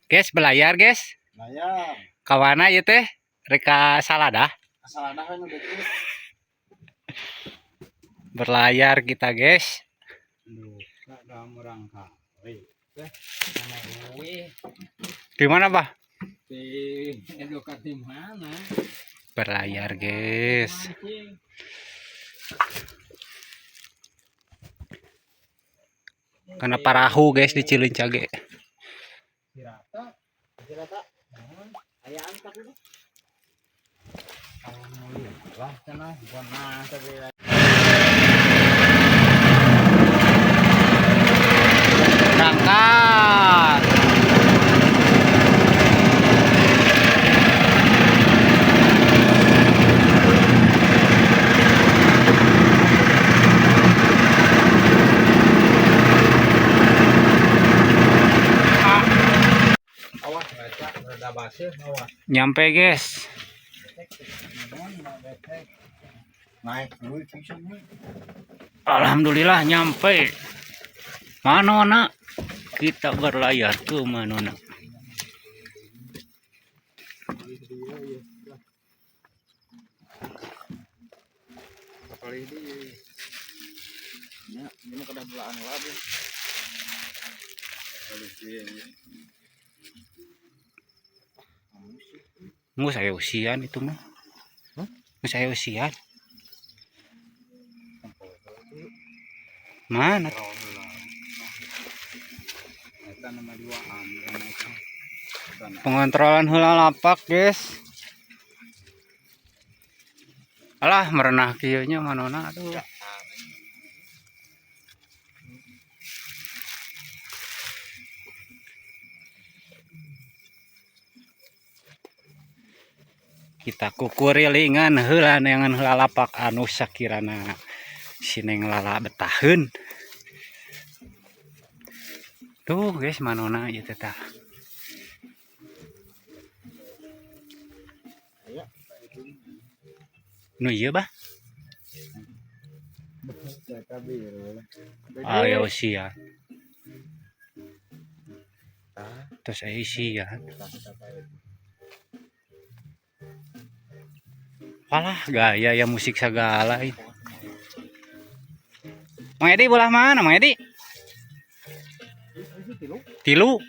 Guys, belayar guys. Layar. Kawana ieu teh? Reka salada. Salada kan udah tuh. Berlayar kita guys. Di mana, Bah? Di Edukat di mana? Berlayar guys. Karena parahu guys di Cilincage. Sirata. Aya angkat dulu. Lah cenah bona tadi. Berangkat. Awas baca rada baseuh awas. Nyampe guys. Naik dulu pisan we. Alhamdulillah nyampe. Manona kita berlayar ke Manona. Kali ini ya, ini kada belaan lagi. Nggak saya usian itu mah. Nggak saya usian. Mana? Pengontrolan heula lapak, guys. Alah merenah kieu nya manona aduh. Kita kukurilingan heula neangan heula lapak anu sakirana sineng lala betaheun. Tuh guys manona ieu teh tah. Nu ieu bah? Ayo sia. Terus aya sia. Walah gaya ya musik segala ini. Mang Edi bolah mana Mang Edi? Tilu.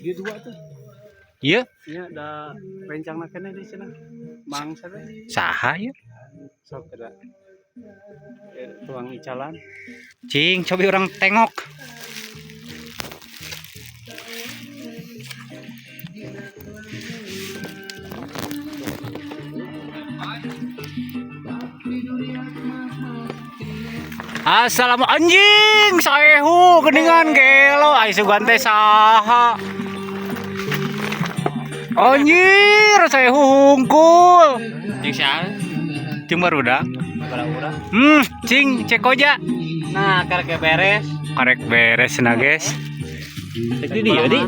Dia dua tuh. Iya. Iya ada rencana kene di sana. Mang sana. Saha ya? Sok ada. Tuang icalan. Cing, coba orang tengok. Assalamu anjing saehu geningan gelo ai sugan teh saha. Anjir saehu hungkul. Jeung saha? Jeung barudak. Barudak. Cing cek koja. Nah, karek beres. Karek beres na guys. Tadi dia di.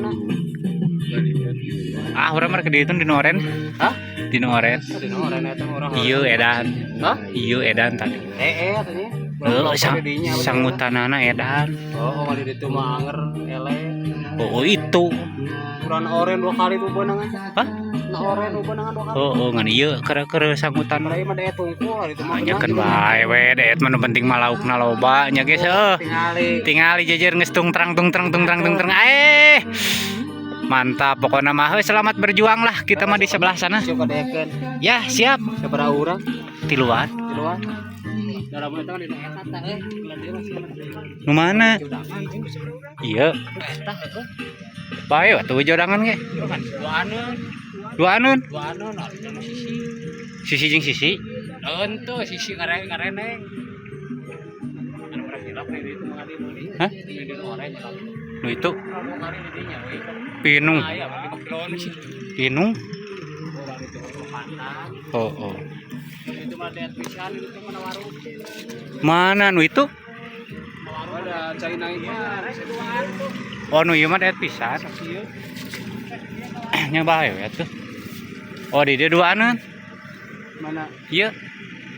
Ah, urang mah ke dieu di Noren. Hah? Di Noren. Di Noren eta urang. Ieu edan. Hah? Ieu edan tadi. Tanya. Sangutanana edan. Oh, kali itu mah anger ele. Oh, itu. Urang oren 2 kali tuh beunangan. Hah? Na oren 2 beunangan 2 kali. Oh, ngan ieu keur sangutan. Bari mah daet tungkul itu mah. Nyakeun bae we daet mah nu penting mah laukna loba nya geus tingali jejer geus tungtrang. Mantap pokoknya mah selamat berjuang lah kita mah di sebelah sana. Ya, siap. Sabaraha urang? Tiluan. Dalam eta di eta teh. Nu mana? Iya. Bae atuh jodangan ge. Dua anun. Sisi jeung sisi. Henteu sisi kareneng. Anu berhilap di ditu mah di meuli. Hah? Di oren. Nu itu Kali di dinya we. pinung. Aya 5 kilo sih. Pinung. Urang itu pantan. Oh. Itu mah daet pisan itu mah warung. Mana nu itu? Ada cai naiknya. Oh nu ieu mah daet pisan. Nya bae we atuh. Oh di dieu duaaneun. Mana? Ieu.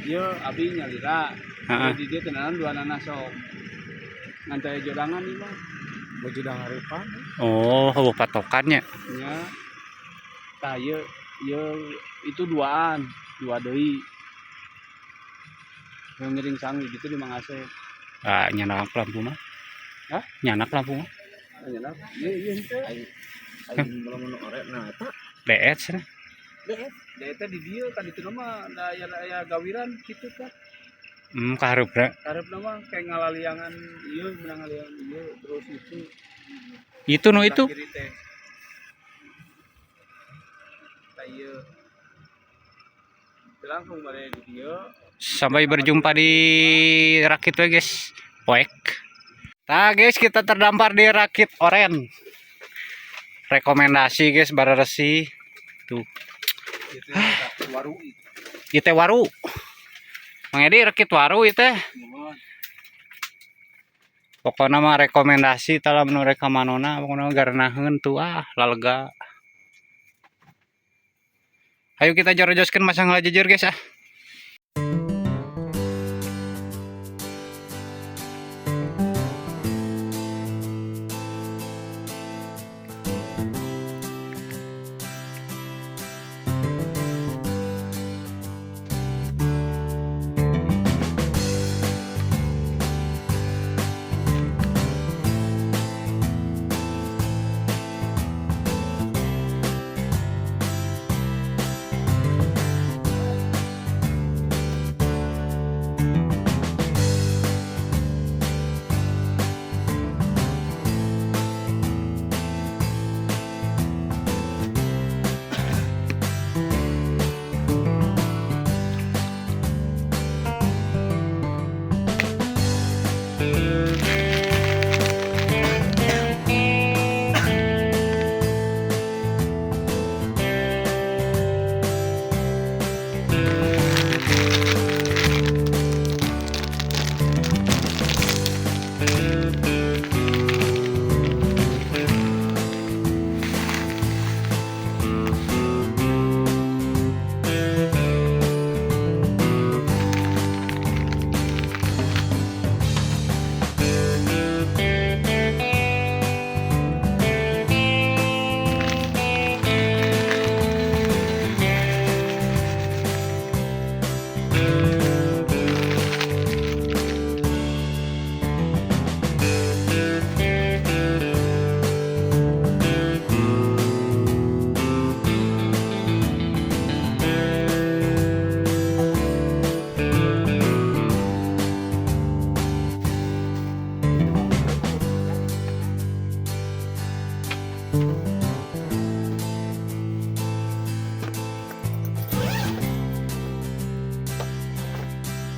Ieu abi nyalira. Heeh. Di dieu tenanan 2 nana sok. Ngan teh jodangan ieu mah. baju dangarepan Oh, heuh patokannya. nya tah ieu itu dua deui yang miring sangi gitu di Mang Asep. Ah, nyanak lampu mah. Hah? Nyanak lampu mah. Ayeuna ieu henteu aing lamun orek nah eta Deet cenah. eta di dieu kan itu mah aya gawiran kitu kan. Kahareupna. Karep nama kayak ngalaliangan ieu menang ngaliangan ieu terus itu Itu nu itu. kiri teh. Tah ieu langsung bare di dieu. Sampai berjumpa di Rakit we guys. Poek. Nah guys, kita terdampar di Rakit Oren. Rekomendasi guys Bararesi. Tuh. Itu waru Ite waru. Mang Edi Rakit waru itu. Pokoknya mah rekomendasi dalam nu reka manona pokoknya garanaheun tuh lalega. Ayo kita jorojoskeun masang lajejer guys ah.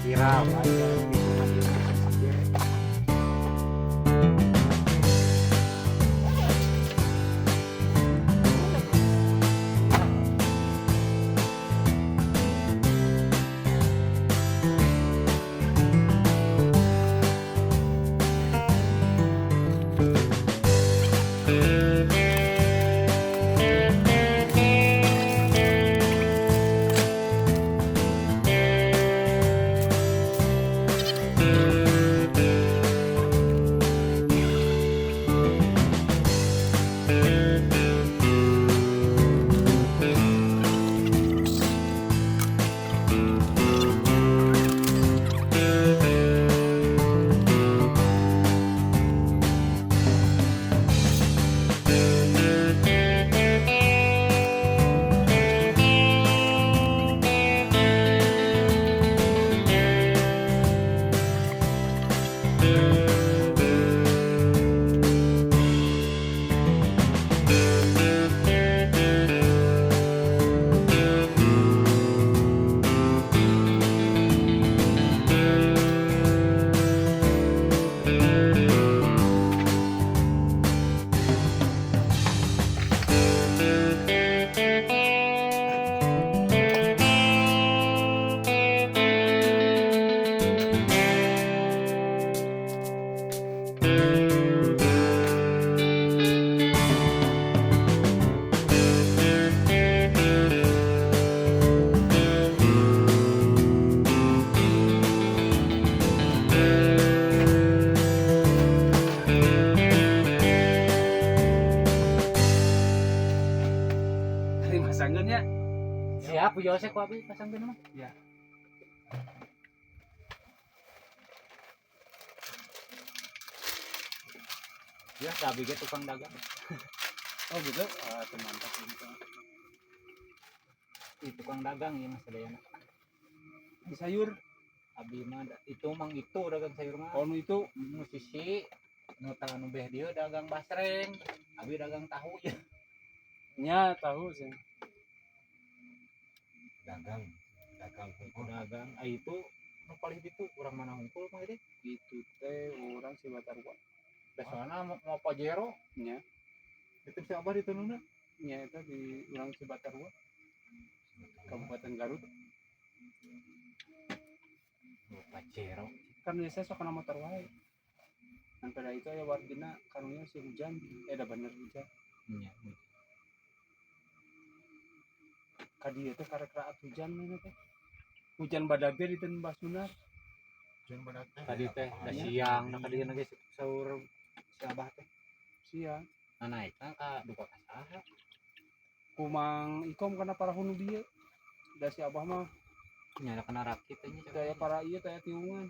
Viral pasangkeun ya. Siap Jose ku abi pasangkeun mah. Ya. Ya abi ge tukang dagang. Oh gitu. Ah, mantap gitu. Itu tukang dagang ya Mas Dayana. Di sayur. Abi mah itu mang itu dagang sayur mah. Oh nu itu Musisi nu tang nu beh dieu dagang basreng. Abi dagang tahu ya. nya tahu sih. Dagang dagang itu nu paling itu urang mana hungkul mah itu Itu teh orang si Batarwa. biasana mau pajero Nya. itu si abah itu nuna Nya itu di orang si Batarwa. Kabupaten Garut. mau pajero Kan biasa sok nama motor wae. Dan pada itu ya wargina karunya si hujan. Ada bener hujan. nya Kadi itu karek raat hujan mana teh. Hujan badag di ten Basunar. tadi teh da siang da kadieu ge saur si abah teh Sia. naik ka duka ka saha Kumang ikom karena para hunu dia. Da si Abah mah nya kena rakit teh nya daya para iya daya tiungan.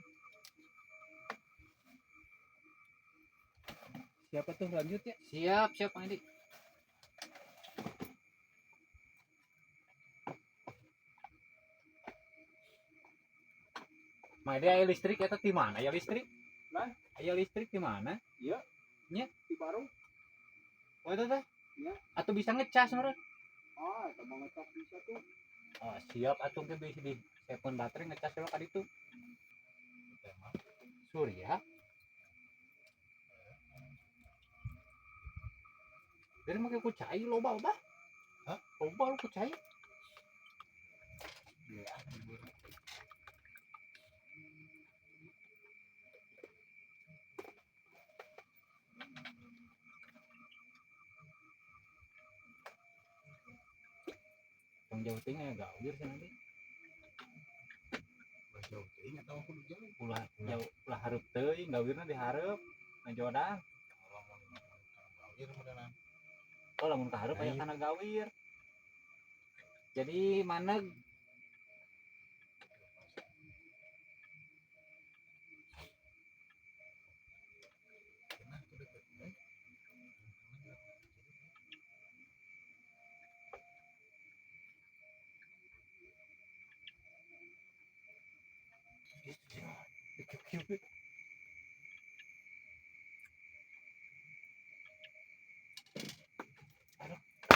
Siapa tuh lanjut ya? siap siap Mang Edi Mang Edi aya listrik eta di mana ya listrik Lah, aya listrik di mana iya. Nya. Di Barung. oh itu teh Iya. atau bisa ngecas meureun Ah, itu mau ngecas bisa tuh. oh siap atuh ge bisa di telepon baterai ngecas dulu ka ditu Surya dari make kucai loba loba hah loba lu kucai yang jauh tinggal enggak udir sih nanti jauh tinggal tahu aku jauh ulah hareup teuing gawirna dihareup ngajodan oh lamun kahareup aya kana gawir jadi maneg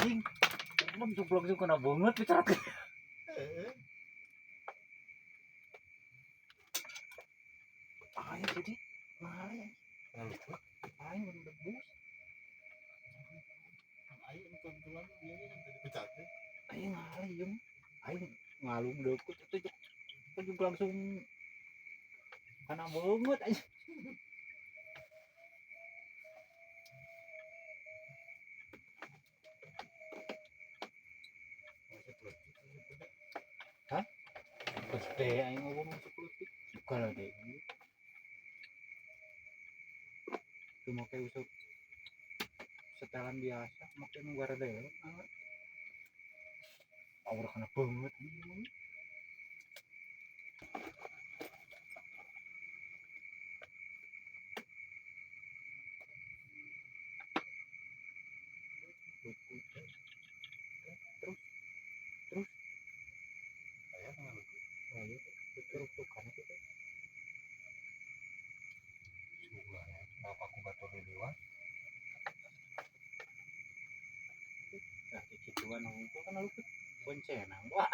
anjing lu jeblok juga kena banget bicara ayo jadi mari ayo udah debus ayo kebetulan dia kan dipecat ayo ngaliem ayo ngalung dekut itu juga langsung kena banget aja hah gede ayo ngomong sepulutik kalau deh itu mau kayak usap setelan biasa makin negara deh power kena banget terus ayo terus tuh karena kita bapakku batu di luar nah kicituan itu kan lalu boncenang wah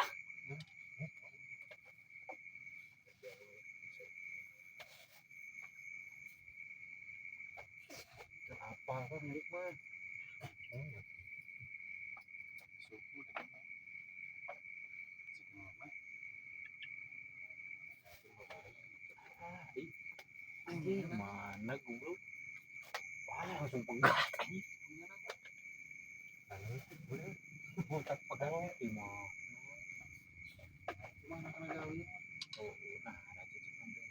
apa kan milik mah suku anjing mana guru wah langsung pegat anjing bukan pegat di mah gimana kena gawe oh nah ada cicilan deh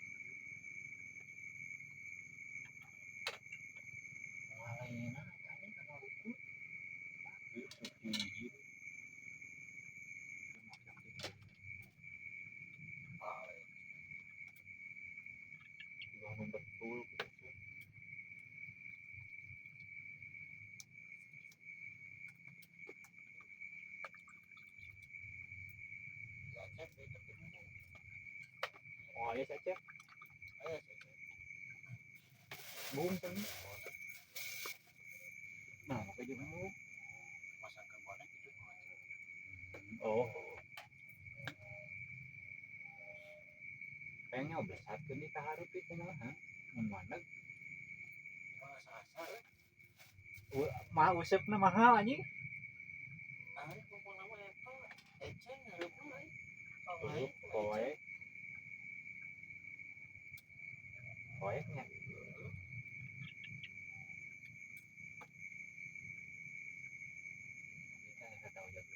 ngalahin aja kena ruku Oh ya cecep. Bung kan. Nah, kayak gitu. Oh. Kayaknya besar kan di kaharep itu mah. Mun maneg. Mah usepna mahal anjing. Koek. Koeknya. Kita enggak tahu jago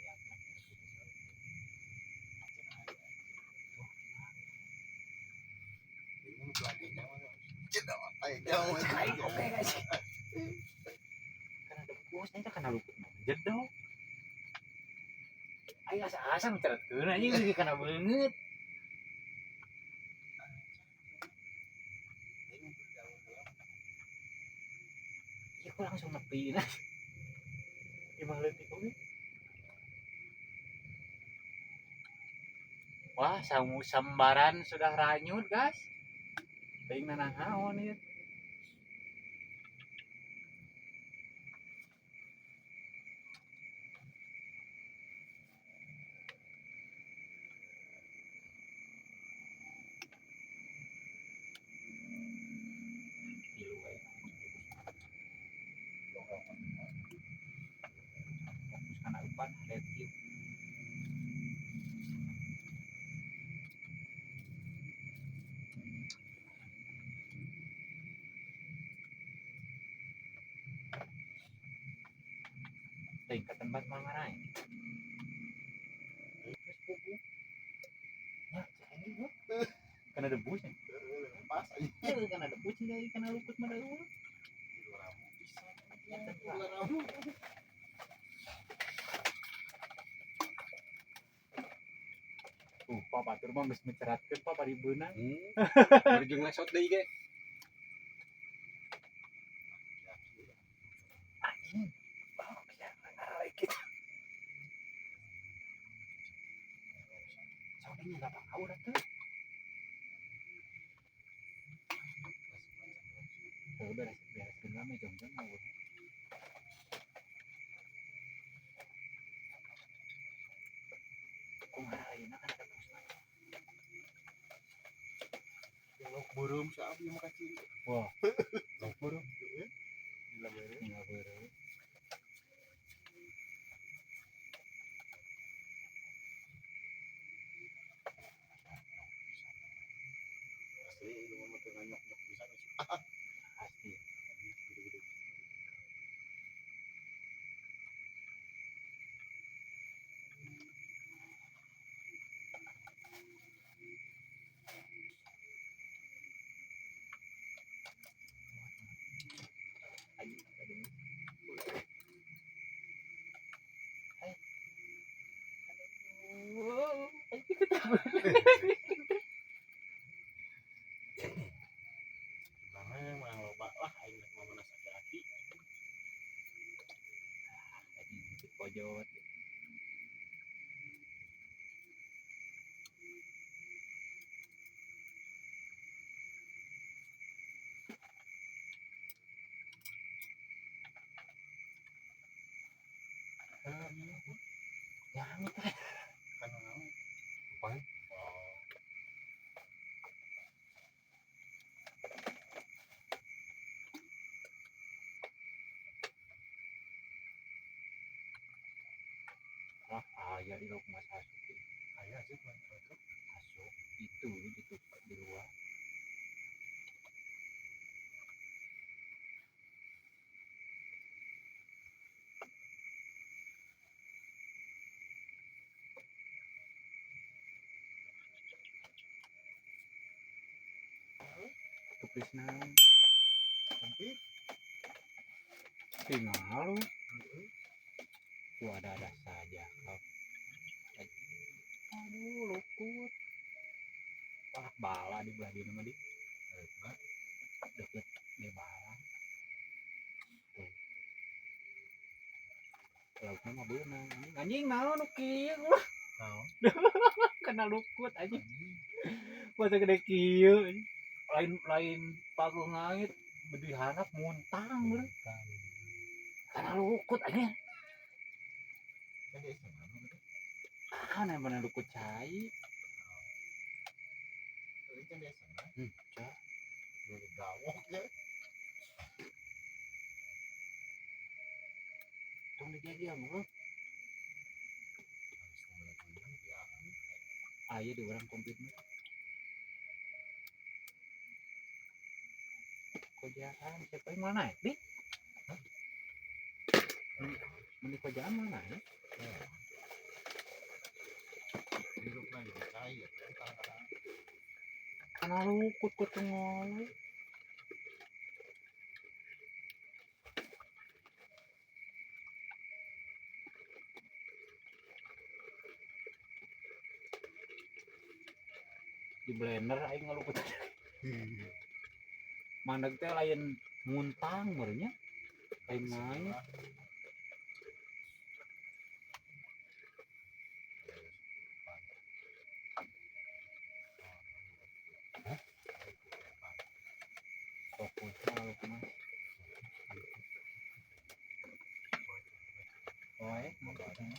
apa. Oke guys. Karena ada bosnya itu kena luput manjet dong. Ayo asa-asa menceretkeun anjing geus kena beungeut. Ya kok langsung nepi nah. Imah leutik oge. Wah, sambaran sudah ranyut, guys. Teuing nanahaon ieu. Tilu we. Fokus kana depan, lihat kieu. Teuing ka tempat mangarang. Terus pupu. Ya, cek ini gua. Kana debusnya. Pas aja. Ya, kana debus deui kana luput mah deui. Pak batur mah geus menceratkeun Pak bari beunang. Berjung lesot deui ge. Anjing. Bang, bisa ngarek gitu. Soalnya enggak tahu dah tuh. Oh, beres rame jong-jong mau. Kok ngaraina kan terus. Lok burung siapa yang mau kacil? Wah, lok burung. Gila bener. Enggak burung. Asli itu mah tengah nyok-nyok bisa. Pasti. Namanya emang loba lah aing mau mana sakit. Di pojok. Nyamuk teh. Kan naon? Pan. Wah, ayah di rumah Sasuke. Aya sih kan itu. Masuk itu di luar. Tupisna Tapi tinggal lu. Tuh ada saja. Aduh, luput. Wah, bala di belah di nama di. Deket di bala. Tuh. Lautnya mah beunang. Anjing naon nu kieu ulah. naon? kena lukut aja. Masa gede kieu. Lain pagung ngait diharap muntang bro. Kena lukut aja. Ah, mana lukut cai. Cah. Gawok ya. Tong dia mah. Aya di orang komplit mah. Kojaan siapa yang mana naik nih? Meni kojaan mana naik? Hidup lagi cair. Karena lukut ku tengol. Di blender aing ngalukut. Mandeg teh lain muntang meureunnya. Lain main. Fokus kalau kemana? Oke, mau ke sana.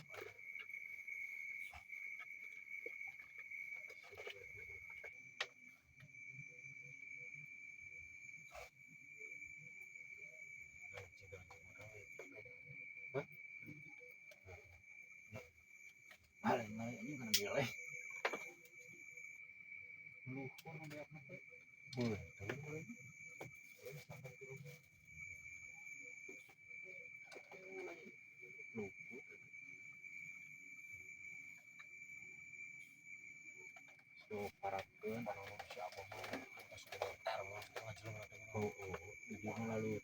Ngalih ini kan gila. Lu kok ngeliat nanti? Betul. Lukut. So parakeun siapa mah pas bentar mah tengah jelema teh. Di mana lalu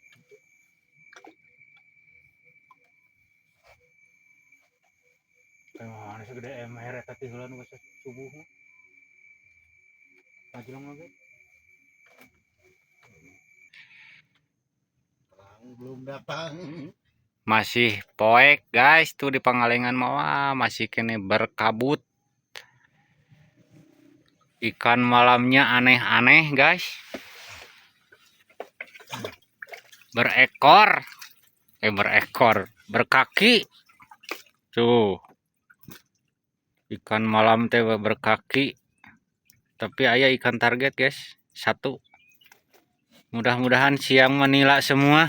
mana segede ember eta teh heula nu geus subuh mah. Pajeleng lagi. Belum datang. Masih poek guys tuh di Pangalengan mah masih kene berkabut. Ikan malamnya aneh-aneh guys. Berkaki. Tuh. Ikan malam teh berkaki. Tapi aya ikan target guys, 1. Mudah-mudahan siang menila semua.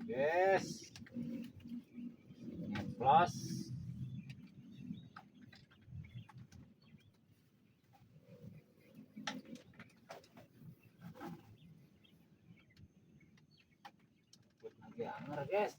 Yes. Plus. Buat nanti anger guys.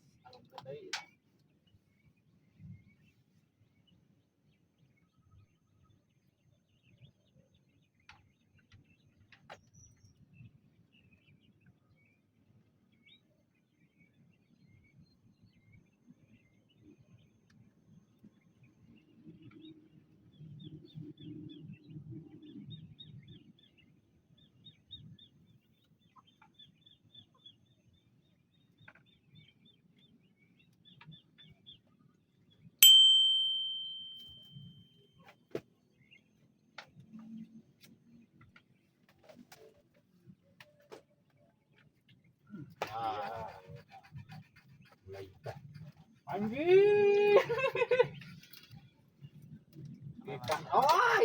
Anjing.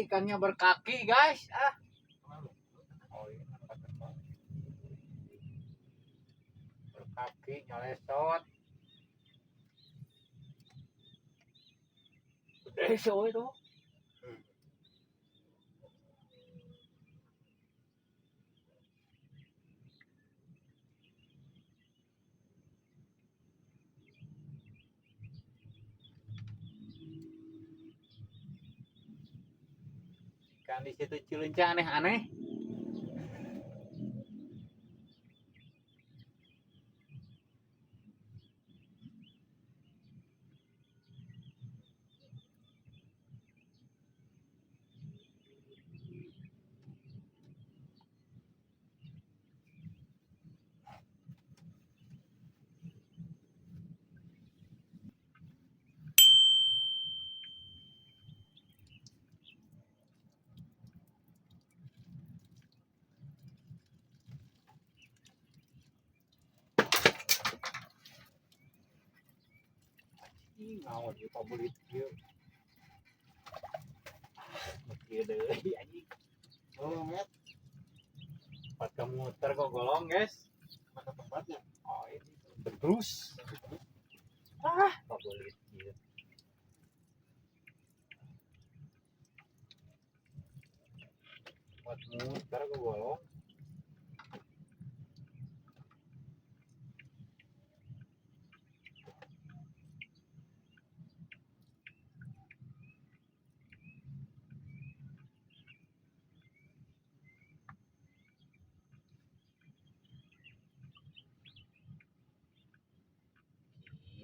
Ikannya berkaki guys. Berkaki nyelesot. So itu. Kan di situ Cileunca aneh-aneh. Ih, naon ieu pabulit ieu. Ieu deui anjing. Oh, met, Tempat muter kok golong, guys. mana tempatnya? Oh, ini terus. Pabulit ieu. Tempat muter kok golong.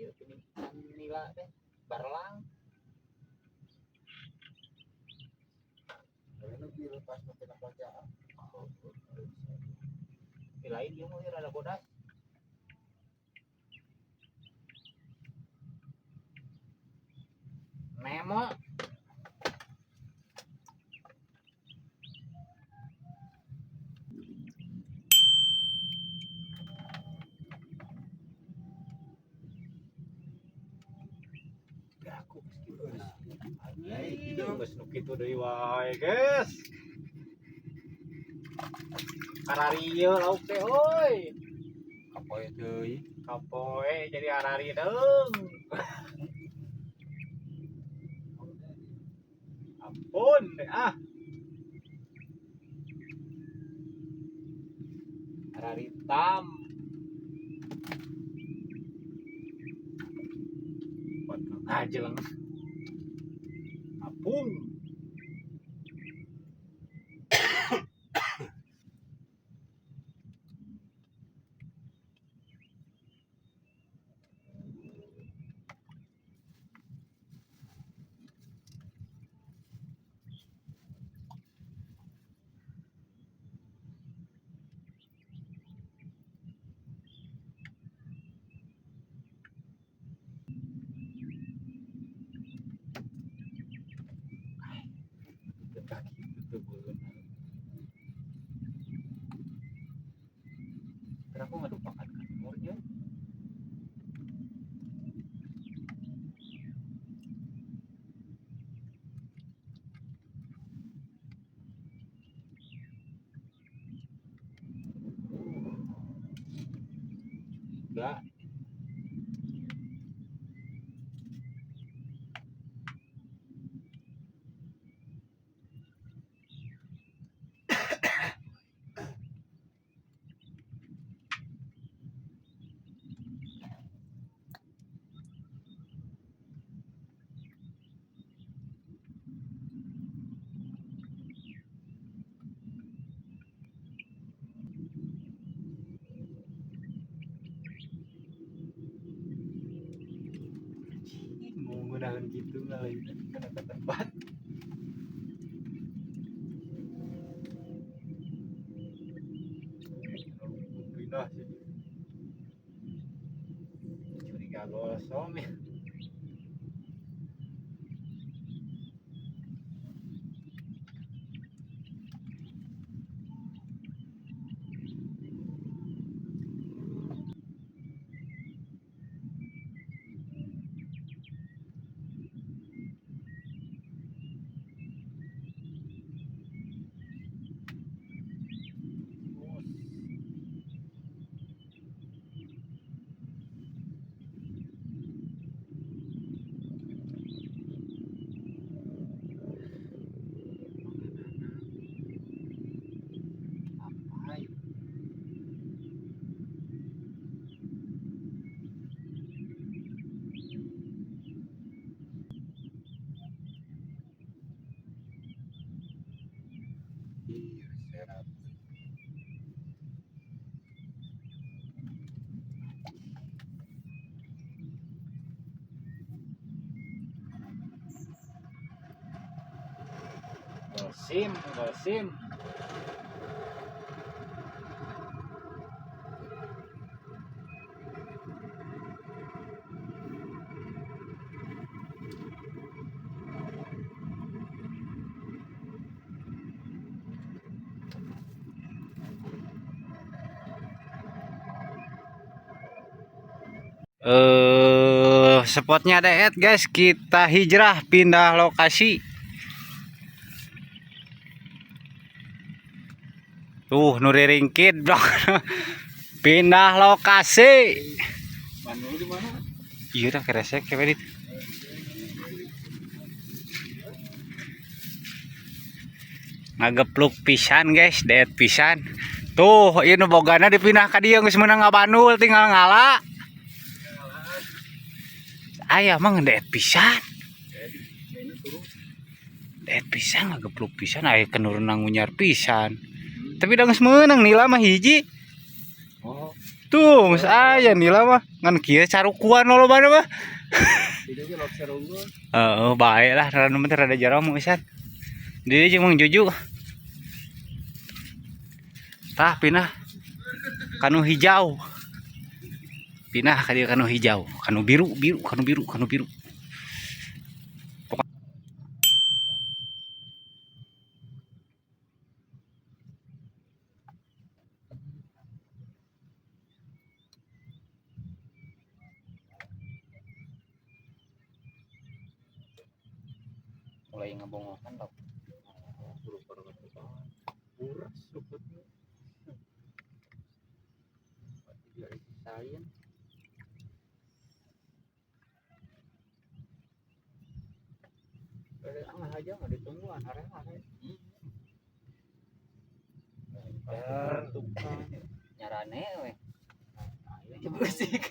Ieu pinihan nila teh barlang. Ini dilepas ke bacaan. Lain ieu mah rada bodas. Nemo. Aku geus nu kitu deui wae, guys. Kararieu lauk teh euy. Kapoe deui. Kapoe jadi harari deung. Ampun deh ah. Harari hitam. Buat ngajeleng. Apung. Kaki itu beun. Kenapa nggak lupakan kantornya? Enggak. Mau ngunahan gitu ngalahin karena ke tempat. Pindah sih. Curiga gosong ya. Gosim, gosim. Spotnya Deet guys, kita hijrah pindah lokasi. Tuh Nuri Ringkit blok. Pindah lokasi. Bandung di mana? Iya dah keresek kayak dit. Ngagepluk pisan guys, Deet pisan. Tuh, ini bogana dipindah ka dieu geus meunang ngabandul tinggal ngala. Aya mah Deet pisan. Deet pisan ngagepluk pisan aya kenurunang ngunyar pisan. Tapi udah geus meunang nila mah hiji. Oh, Tuh, geus aya nila mah ngan kieu carukuan lolobana mah. itu ge lobster unggul. Heeh, bae lah rada mah rada jarang pisan. Dieu jeung Mang Juju. Tah pindah kanu hijau. Pindah ka dieu kanu hijau, kanu biru, kanu biru. Mulai ngebongokan dok. Buras rupanya. Tidak sayang. Angah aja nggak ditungguan, hari tukang Nyarane we. musik.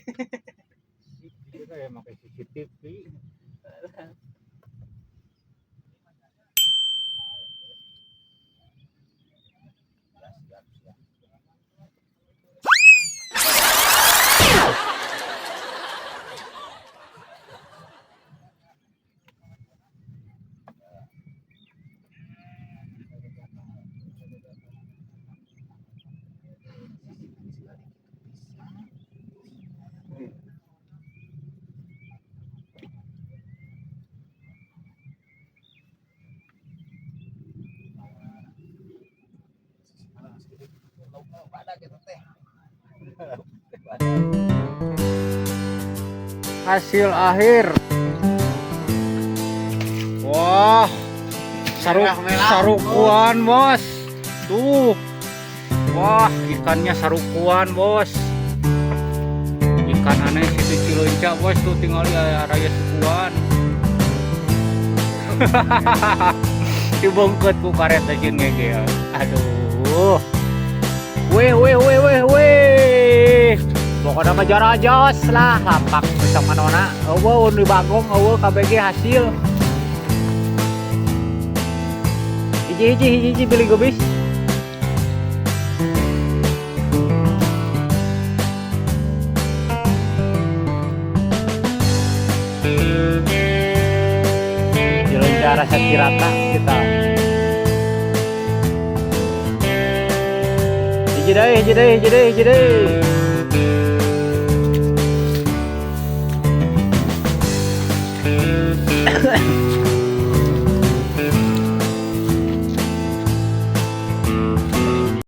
Itu kayak pakai CCTV. Hasil akhir. Wah, sarukuan bos. Tuh, wah ikannya sarukuan bos. Ikan aneh situ Cilunca bos tuh tinggal di raya sukuan. Dibongkot ku karet aja ngege. Aduh. Weh. Pokoknya ngejar jos lah, lampak bersama nona. Eueuh di bagong, eueuh KBG hasil. Hiji beli gobis. Jalan cara Sakirata kita. Hiji deh.